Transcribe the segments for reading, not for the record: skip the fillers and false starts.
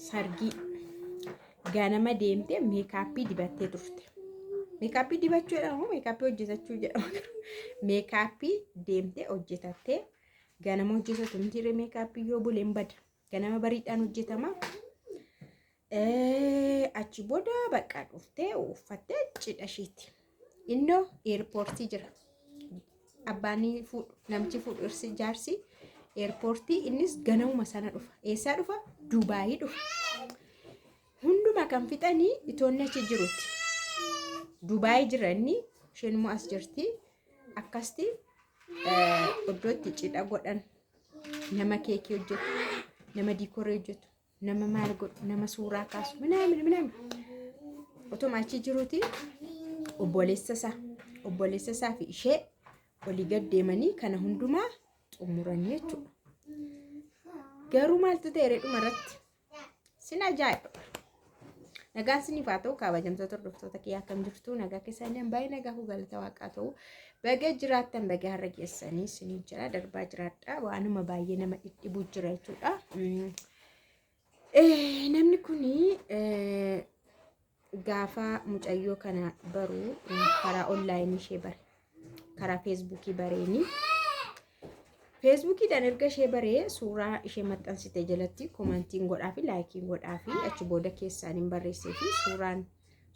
sargii ganama deemtee meekaappii dibattee turte. Meekaappii dibachuu jedhamu meekaappii hojjetachuu jedhama. Meekaappii deemtee hojjetattee ganama hojjetatu miti meekaappii yoo buleen bada ganama bariidhaan hojjetama. Achi booda bakka dhuftee uffattee cidha isheetti. Innoo eerpoortii jira. Abbaan namichi fuudhu jaarsi eerpoortii innis ganamuma sana dhufa. Eessaa dhufa? Dubaayii dhufa. Hunduma kan fixanii itoonni achi jirutti. Dubaayii jira inni isheen immoo as jirti. Akkasti iddootti cidha godhan nama keekii hojjetu, nama diikoorii hojjetu, nama maal godhu, nama suuraa kaasu minaamin. Otuma achi jirutti obboleessa isaa fi ishee walii gad deemanii kana hundumaa xumuranii jechuudha. Garuu maaltu ta'e dhumarratti sin ajaa'iba. Nagaan siniif haa ta'u kabajamtoota hordoftoota kiyyaa akkam jirtu nagaa keessanii baay'ee nagaa fi galata waaqaa ta'u baga jiraattan baga har'a geessanii siniin jira darbaa jiraadha waanuma baay'ee nama dhidhibu jira jechuudha. Namni kuni gaafa mucayyoo kana baruu karaa onlaayinii ishee bare karaa feesbuukii bareeni. Feesbuukiidhaan erga ishee baree suuraa ishee maxxansite jalatti komantiin godhaa fi laayikiin godhaa fi achi booda keessaan hin barreessee fi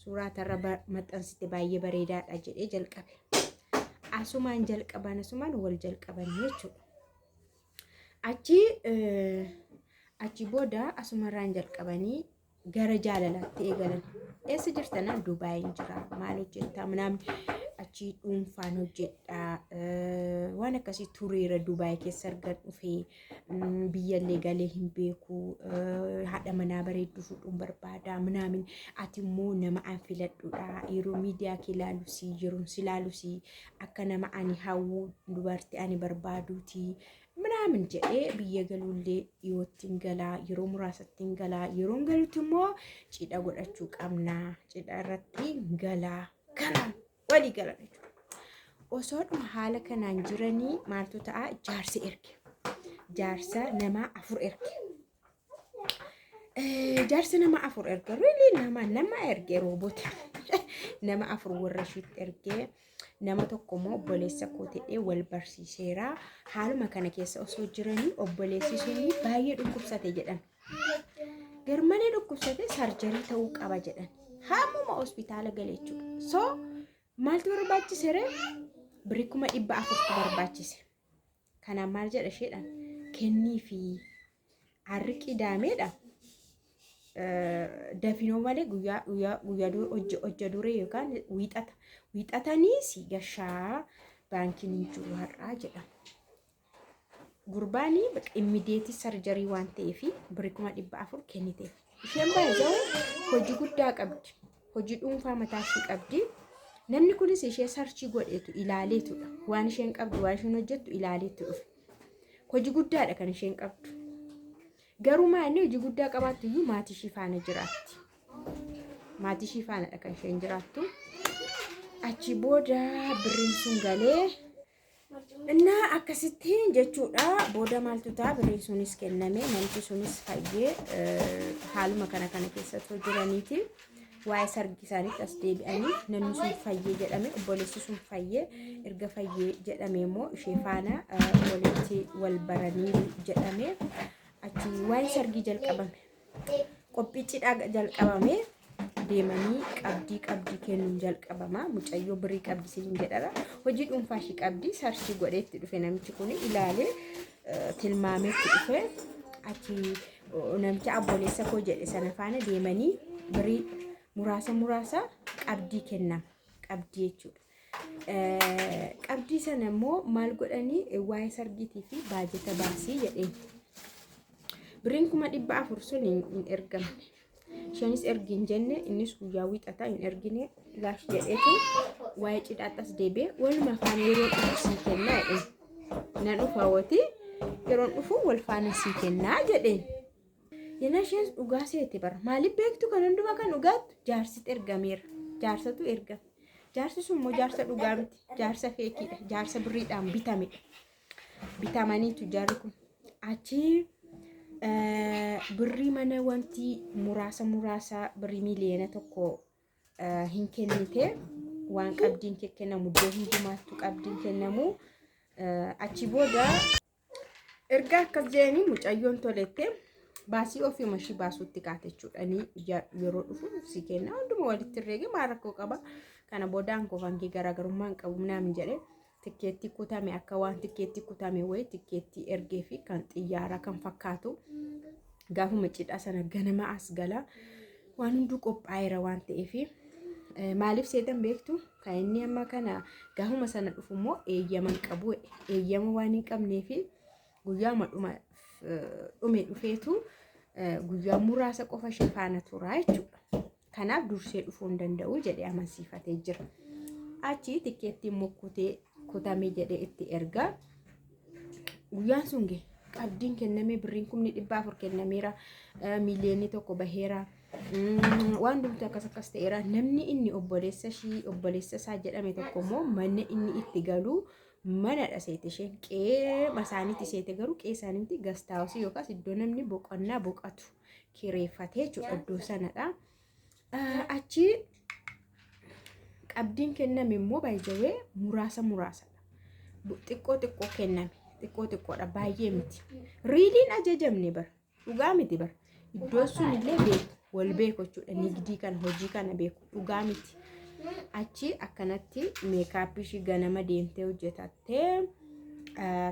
suuraa tarra maxxansite baay'ee bareedaadha jedhee jalqabe. Asumaan wal jalqaban jechuudha. Achi booda asumarraan jalqabanii gara jaalalaatti eegalan. Eessa jirtanaa? Dubaayin jira. Maal hojjettaa? Namni achi dhuunfaan hojjedhaa. Waan akkasii tureera Dubaay keessa argan dhufee biyyallee galee hin beeku. Haadha manaa bareedduu fuudhuun barbaada. Minaamin ati immoo nama an filadhuudha. Yeroo miidiyaa kee ilaalusii yeroon si ilaalusii akka nama ani hawwu dubartii ani barbaaduuti. Minaamin jedhee biyya galuullee dhiyoottiin galaa yeroo muraasattiin galaa yeroon galuutti immoo cidha godhachuu qabnaa cidha irratti galaa kanaan walii galan jechuudha. Osoodhuma haala kanaan jiranii maaltu ta'a jaarsi erge. Jaarsa nama 4 erge. Jaarsi nama 4 erge. Really nama erge roobota. Nama 4 warra ishiitti erge. Nama tokko immoo obboleessa koo ta'ee wal barsiiseera. Haaluma kana keessa osoo jiranii obboleessi suni baay'ee dhukkubsate jedhan. Garmalee dhukkubsate sarjarii ta'uu qaba jedhan. Haamuma hospitaala galee jechuudha. So maaltu barbaachise ree? Birrii 400 barbaachise. Kanaan maal jedha isheedhaan? Kennii fi harriqi daameedha. Dafinoo malee guyyaa hojja duree yookaan wiixatanii si gashaa baankiin jiru har'aa jedha. Gurbaanii immideetii sarjarii waan ta'eef birrii 400 kenniteef. Isheen baay'ee hojii guddaa qabdi. Hojii dhuunfaa mataa ishee qabdi. Namni kunis ishee sarchii godheetu ilaaleetudha. Waan isheen qabdu waan isheen hojjettu ilaaleetu dhufe. Hojii guddaadha kan isheen qabdu. Garuu maanni hojii guddaa qabaattu iyyuu maatii ishee faana jiraatti. Maatii ishee faanadha kan isheen jiraattu. Achi booda birriin sun galee innaa akkasitti jechuudha. Booda maaltu ta'a birriin sunis kenname namti sunis fayyee haaluma kana keessatti jiraniiti. Waa'ee sargii isaaniitti as deebi'anii namni sun fayyee jedhame obboleessi sun fayyee erga fayyee jedhame immoo ishee faana walitti wal baranii jedhame. Achi waa'ee sargii jalqabame. Qophii cidhaa jalqabame deemanii qabdii kennuun jalqabama. Mucayyoo birrii qabdi siin jedhara. Hojii dhuunfaa ishee qabdi sarchii godheetti dhufe namichi kun ilaalee tilmaameetti dhufe. Achi namicha obboleessa koo jedhe sana faana deemanii birrii muraasa qabdii kennama. Qabdii jechuudha. Qabdii sana immoo maal godhanii waa'ee sargiitii fi baajeta baasii jedheen. Birriin 400 sun hin ergamne. Isheenis ergin jenne innis guyyaa wiixataa hin ergine laash jedheetu waa'ee cidhaattas deebi'ee walumaa faana yeroo dhufu sii kennaa jedheen. Nan dhufaawwati yeroon dhufu wal faana sii kennaa jedheen. Yana isheen dhugaa seete bara. Maaliif beektu kan hundumaa kan dhugaattu jaarsitti ergameera. Jaarsatu ergame. Jaarsi sun immoo jaarsa dhugaa miti. Jaarsa feekiidha. Jaarsa birriidhaan bitamedha. Bitamaniitu jaarri kun. Achi birrii mana wanti muraasa birrii miliyoona tokko hin kennite waan qabdiin kee kennamu iddoo hundumaattu qabdiin kennamu achi booda erga akkas jedhanii mucayyoon tolette baasii ofii mashii baasuutti kaate jechuudhaani yeroo dhufu si kenna hunduma walitti reege maal rakkoo qaba kana boodaan kofankii garaagarummaan qabu naamin jedhe tikeetti kutame akka waan tikeetti kutame wayi tikeetti ergee fi kan xiyyaara kan fakkaatu gaafuma cidhaa sana ganama as gala waan hunduu qophaa'eera waan ta'eef maaliif seetan beektu kan inni amma kana gaafuma sana dhufu immoo eeyyama qabu eeyyama waan hin qabneef guyyaama dhume dhufeetu guyyaa muraasa qofa ishee faana turaa jechuudha. Kanaaf dursee dhufuu hin danda'u jedhee amansiifatee jira. Achi tikeettiin mokkutee kutame jedhee itti erga. Guyyaan sun qabdiin kennamee birriin 400 kennameera miliyoonni tokko baheera. Waan dhumtu akkas ta'eera. Namni inni obboleessa isaa jedhame tokko immoo manni inni itti galu manadha seete isheen qee masaanitti seete garuu qee isaaniitti gastaawusii yookaas iddoo namni boqonnaa boqatu kireeffatee jechuudha iddoo sanadha. Achi qabdiin kenname immoo baay'ee muraasadha. Xiqqoo kenname xiqqoodha baay'ee miti. Riiliin ajajamne bara dhugaa miti bara iddoo sun illee beeku wal beeku jechuudha nigdii kana hojii kana beeku dhugaa miti. Achi akkanatti meekaappii ishii ganama deemtee hojjetattee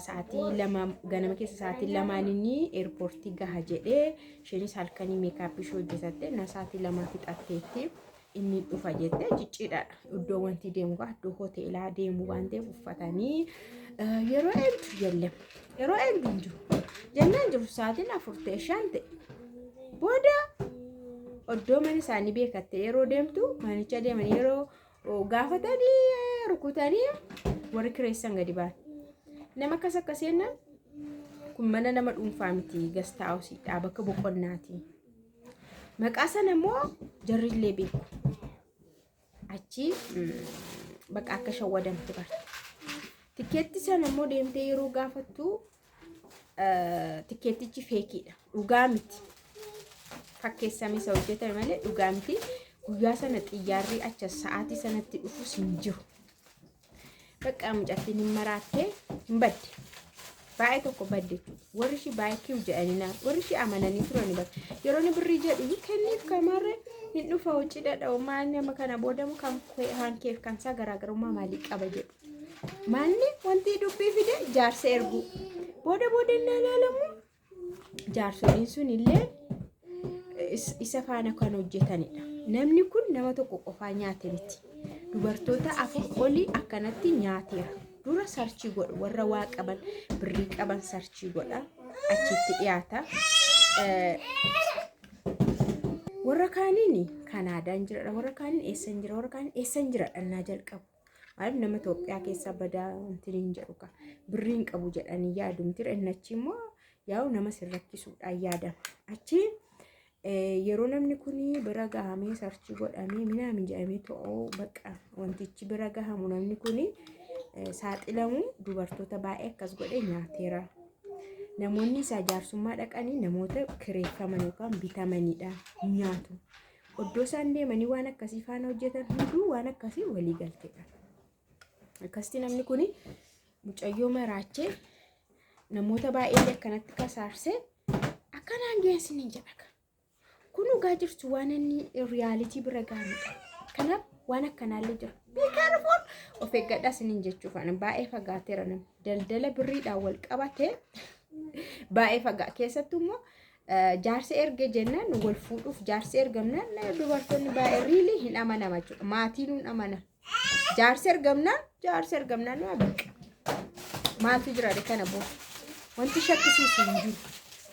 sa'aatii 2 ganama keessa sa'aatii 2 inni eerpoortii gaha jedhee isheenis halkanii meekaappii ishii hojjetattee na sa'aatii 2 fixatteetti inni dhufa jettee cicciidhaadha. Iddoo wanti deemu iddoo hoteelaa deemu waan ta'eef uffatanii yeroo eegdu jelle yeroo eegdu jiru jennaan jiru sa'aatiin 4 ta'e booda oddoo mana isaanii beekatte yeroo deemtu manicha deeman yeroo gaafatanii rukutanii warri kireessan gadi ba'an. Nama akkaseenna kun mana nama dhuunfaa miti gastaawusii bakka boqonnaati. Maqaa sana immoo jarrillee beeku. Achi bakka akka shawwadamte barte. Tikeetti sana immoo deemtee yeroo gaafattu tikeettichi feekiidha. Dhugaa miti. Fakkeessame isa hojjetame malee dhugaa miti. Guyyaa sana xiyyaarri acha sa'aatii sanatti dhufus hin jiru. Bakka mucattiin hin maraattee hin badde. Baay'ee tokko badde. Warri ishii baay'ee kiu jedhanii warri ishii amananii turani bakka. Yeroo ni birrii jedhu kenniif kamarre hin dhufa hojii dhadha'u maal nama kana boodamu kan hankeef kan isaa garaagarummaa maalii qaba jedhu. Maalni wanti dubbii fide jaarsa ergu. Booda inni ilaalamu jaarsoliin sun illee isa faana kan hojjetanidha. Namni kun nama tokko qofaa nyaate miti. Dubartoota 4 olii akkanatti nyaateera. Dura sarchii godhu warra waa qaban birrii qaban sarchii godha achitti dhiyaata. Warra kaaniin Kanaadaan jira warra kaaniin eessan jira dhannaa jalqabu. Maaliif nama Itoophiyaa keessaa badaa wanti hin jedhu ka birriin qabu jedhanii yaadumti innachi immoo yaa'u nama sirrakkisuudhaan yaadama. Achi yeroo namni kun bira gahamee sarchii godhamee minaamin jedhamee to'oo bakka wantichi bira gahamu namni kun saaxilamu dubartoota baay'ee akkas godhee nyaateera. Namoonni isaa jaarsummaa dhaqanii namoota kireeffaman yookaan bitamanidha nyaatu. Oddoo isaan deemanii waan akkasii faana hojjetan hunduu waan akkasii walii galteedha. Akkasitti namni kun mucayyoo maraachee namoota baay'ee akkanatti kasaarsee akkanaan geessin hin jedhaka. Kun dhugaa jirtu waan inni riyaalitii bira gahamudha. Kanaaf waan akkanaallee jira. Beekaarfoon of eeggadhaa sinin jechuuf ana baay'ee fagaateera namni daldala birriidhaan wal qabatee baay'ee fagaa keessattuu immoo jaarsa erga jennaan wal fuudhuuf jaarsa ergamnaan dubartoonni baay'ee riilii hin amanama jechuudha. Maatiin hin amana. Jaarsa ergamnaan nama beeka. Maaltu jira kana booda wanti shakkisiisu hin jiru.